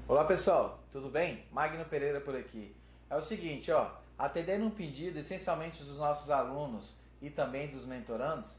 Olá pessoal, tudo bem? Magno Pereira por aqui. É o seguinte, atendendo um pedido essencialmente dos nossos alunos e também dos mentorandos,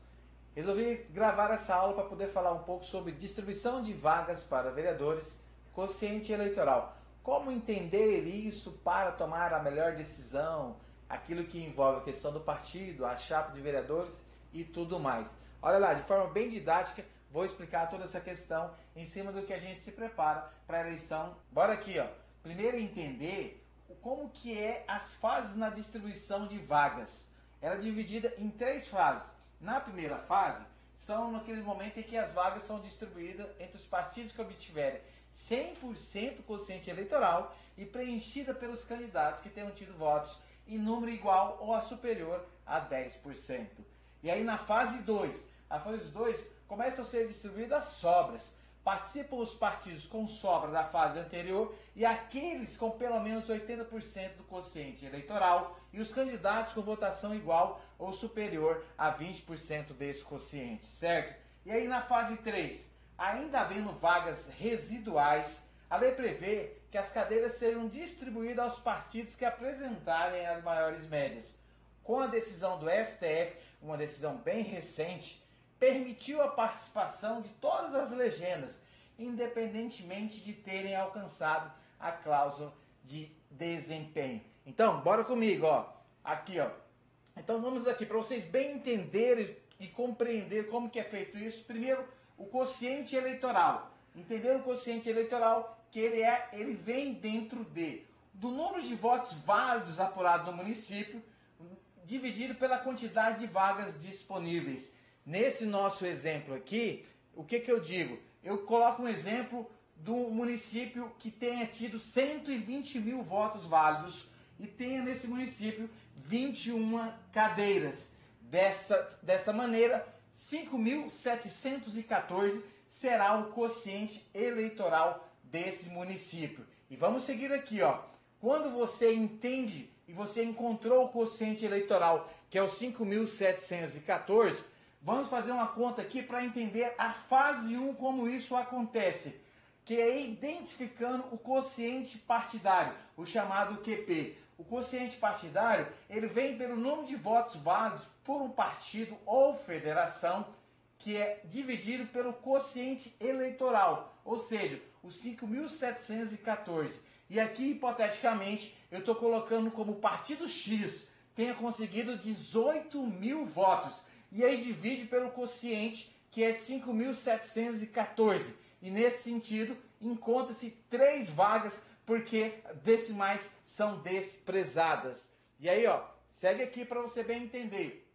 resolvi gravar essa aula para poder falar um pouco sobre distribuição de vagas para vereadores, quociente eleitoral. Como entender isso para tomar a melhor decisão, aquilo que envolve a questão do partido, a chapa de vereadores e tudo mais. Olha lá, de forma bem didática, vou explicar toda essa questão em cima do que a gente se prepara para a eleição. Bora aqui, Primeiro entender como que é as fases na distribuição de vagas. Ela é dividida em 3 fases. Na primeira fase, são naquele momento em que as vagas são distribuídas entre os partidos que obtiverem 100% quociente eleitoral e preenchida pelos candidatos que tenham tido votos em número igual ou superior a 10%. E aí na fase 2, a fase 2 começam a ser distribuídas as sobras. Participam os partidos com sobra da fase anterior e aqueles com pelo menos 80% do quociente eleitoral e os candidatos com votação igual ou superior a 20% desse quociente, certo? E aí na fase 3, ainda havendo vagas residuais, a lei prevê que as cadeiras sejam distribuídas aos partidos que apresentarem as maiores médias. Com a decisão do STF, uma decisão bem recente, permitiu a participação de todas as legendas, independentemente de terem alcançado a cláusula de desempenho. Então, bora comigo, aqui, Então vamos aqui, para vocês bem entenderem e compreender como que é feito isso. Primeiro, o quociente eleitoral. Entender o quociente eleitoral, que ele vem dentro do número de votos válidos apurado no município, dividido pela quantidade de vagas disponíveis. Nesse nosso exemplo aqui, o que eu digo? Eu coloco um exemplo do município que tenha tido 120 mil votos válidos e tenha nesse município 21 cadeiras. Dessa maneira, 5.714 será o quociente eleitoral desse município. E vamos seguir aqui, Quando você entende e você encontrou o quociente eleitoral, que é o 5.714, vamos fazer uma conta aqui para entender a fase 1, como isso acontece, que é identificando o quociente partidário, o chamado QP. O quociente partidário, ele vem pelo número de votos válidos por um partido ou federação, que é dividido pelo quociente eleitoral, ou seja, os 5.714. E aqui, hipoteticamente, eu estou colocando como o partido X tenha conseguido 18 mil votos. E aí divide pelo quociente, que é 5.714. E nesse sentido, encontra-se 3 vagas, porque decimais são desprezadas. E aí, segue aqui para você bem entender.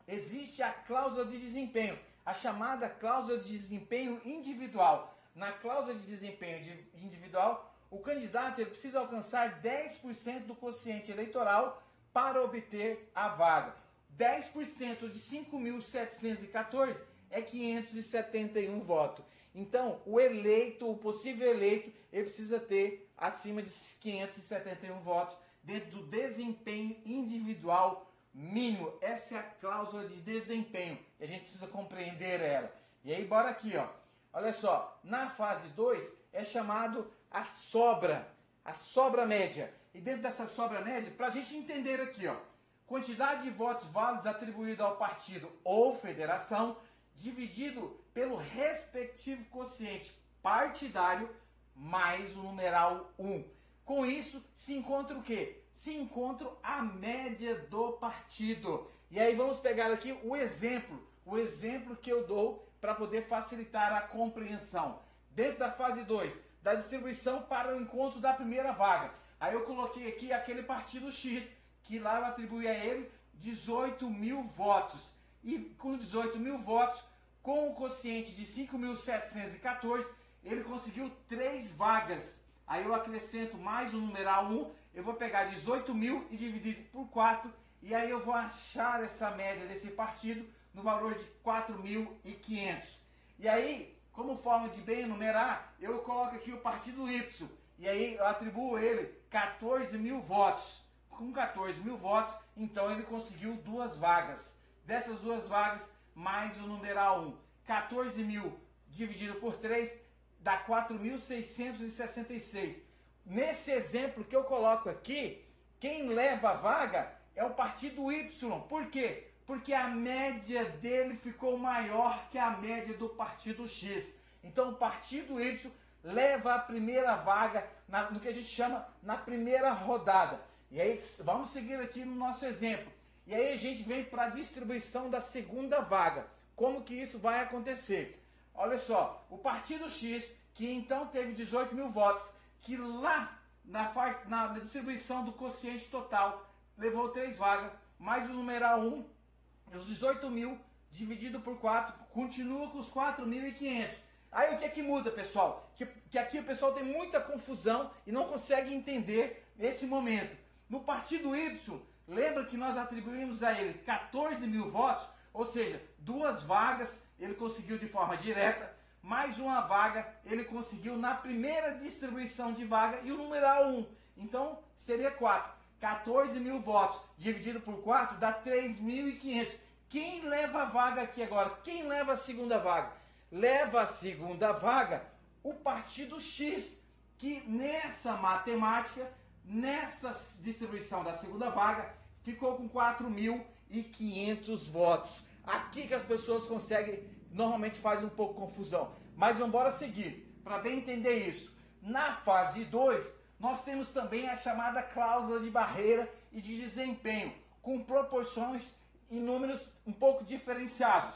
Existe a cláusula de desempenho, a chamada cláusula de desempenho individual. Na cláusula de desempenho individual, o candidato ele precisa alcançar 10% do quociente eleitoral para obter a vaga. 10% de 5.714 é 571 votos. Então, o possível eleito, ele precisa ter acima de 571 votos dentro do desempenho individual mínimo. Essa é a cláusula de desempenho e a gente precisa compreender ela. E aí, bora aqui, Olha só, na fase 2 é chamado a sobra média. E dentro dessa sobra média, para a gente entender aqui, quantidade de votos válidos atribuído ao partido ou federação, dividido pelo respectivo quociente partidário, mais o numeral 1. Com isso, se encontra o quê? Se encontra a média do partido. E aí vamos pegar aqui o exemplo que eu dou para poder facilitar a compreensão. Dentro da fase 2, da distribuição para o encontro da primeira vaga. Aí eu coloquei aqui aquele partido X, que lá eu atribuí a ele 18 mil votos. E com 18 mil votos, com o quociente de 5.714, ele conseguiu 3 vagas. Aí eu acrescento mais o numeral 1, eu vou pegar 18 mil e dividir por 4, e aí eu vou achar essa média desse partido no valor de 4.500. E aí, como forma de bem enumerar, eu coloco aqui o partido Y, e aí eu atribuo ele 14 mil votos. Com 14 mil votos, então ele conseguiu 2 vagas. Dessas 2 vagas, mais o numeral 1. 14 mil dividido por 3 dá 4.666. Nesse exemplo que eu coloco aqui, quem leva a vaga é o partido Y. Por quê? Porque a média dele ficou maior que a média do partido X. Então o partido Y leva a primeira vaga no que a gente chama na primeira rodada. E aí vamos seguir aqui no nosso exemplo. E aí a gente vem para a distribuição da segunda vaga. Como que isso vai acontecer? Olha só, o partido X, que então teve 18 mil votos, que lá na distribuição do quociente total levou 3 vagas, mais o numeral 1, os 18 mil dividido por 4, continua com os 4.500. Aí o que é que muda, pessoal? Que aqui o pessoal tem muita confusão e não consegue entender nesse momento. No partido Y, lembra que nós atribuímos a ele 14 mil votos, ou seja, 2 vagas ele conseguiu de forma direta, mais uma vaga ele conseguiu na primeira distribuição de vaga e o numeral 1. Então seria 4. 14 mil votos dividido por 4 dá 3.500. Quem leva a vaga aqui agora? Quem leva a segunda vaga? Leva a segunda vaga o partido X, que nessa matemática, nessa distribuição da segunda vaga, ficou com 4.500 votos. Aqui que as pessoas conseguem, normalmente faz um pouco confusão. Mas vamos embora seguir, para bem entender isso. Na fase 2, nós temos também a chamada cláusula de barreira e de desempenho, com proporções e números um pouco diferenciados.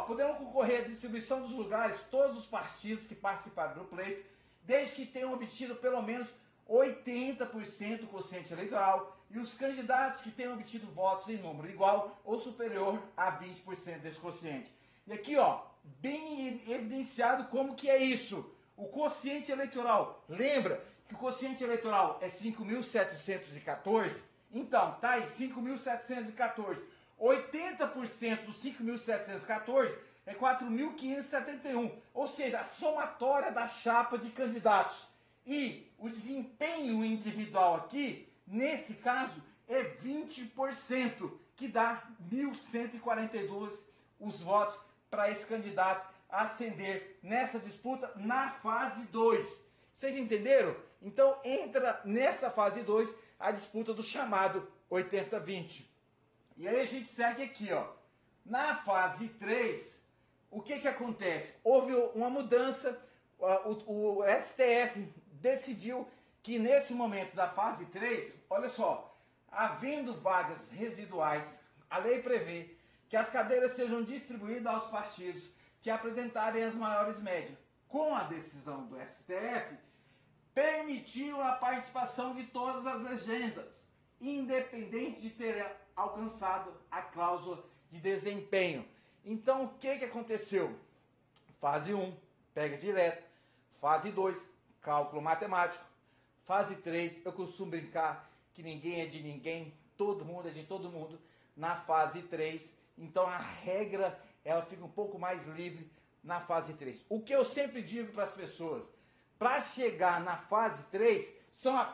Poderão concorrer à distribuição dos lugares todos os partidos que participaram do pleito, desde que tenham obtido pelo menos 80% do quociente eleitoral e os candidatos que tenham obtido votos em número igual ou superior a 20% desse quociente. E aqui, bem evidenciado como que é isso. O quociente eleitoral, lembra que o quociente eleitoral é 5.714? Então, tá aí, 5.714. 80% dos 5.714 é 4.571, ou seja, a somatória da chapa de candidatos. E o desempenho individual aqui, nesse caso, é 20%, que dá 1.142 os votos para esse candidato ascender nessa disputa na fase 2. Vocês entenderam? Então entra nessa fase 2 a disputa do chamado 80-20. E aí a gente segue aqui, na fase 3, o que acontece? Houve uma mudança, o STF decidiu que nesse momento da fase 3, olha só, havendo vagas residuais, a lei prevê que as cadeiras sejam distribuídas aos partidos que apresentarem as maiores médias. Com a decisão do STF, permitiram a participação de todas as legendas, independente de terem alcançado a cláusula de desempenho. Então, o que aconteceu? Fase 1, pega direto. Fase 2, cálculo matemático. Fase 3, eu costumo brincar que ninguém é de ninguém, todo mundo é de todo mundo. Na fase 3, então a regra ela fica um pouco mais livre na fase 3. O que eu sempre digo para as pessoas, para chegar na fase 3,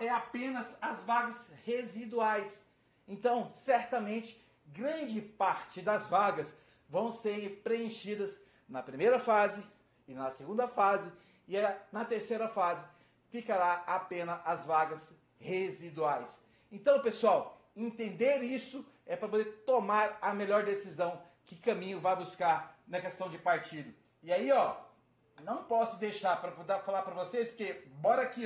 é apenas as vagas residuais. Então, certamente, grande parte das vagas vão ser preenchidas na primeira fase e na segunda fase, e na terceira fase ficará apenas as vagas residuais. Então, pessoal, entender isso é para poder tomar a melhor decisão, que caminho vai buscar na questão de partido. E aí, não posso deixar para falar para vocês, porque bora aqui,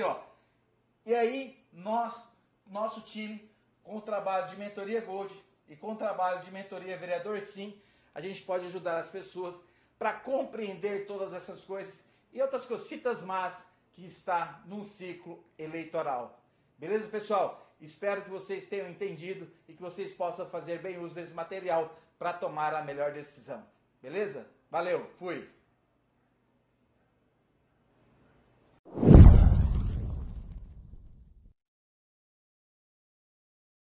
E aí, nosso time, com o trabalho de mentoria Gold e com o trabalho de mentoria Vereador Sim, a gente pode ajudar as pessoas para compreender todas essas coisas e outras cositas más que está num ciclo eleitoral. Beleza, pessoal? Espero que vocês tenham entendido e que vocês possam fazer bem uso desse material para tomar a melhor decisão. Beleza? Valeu, fui!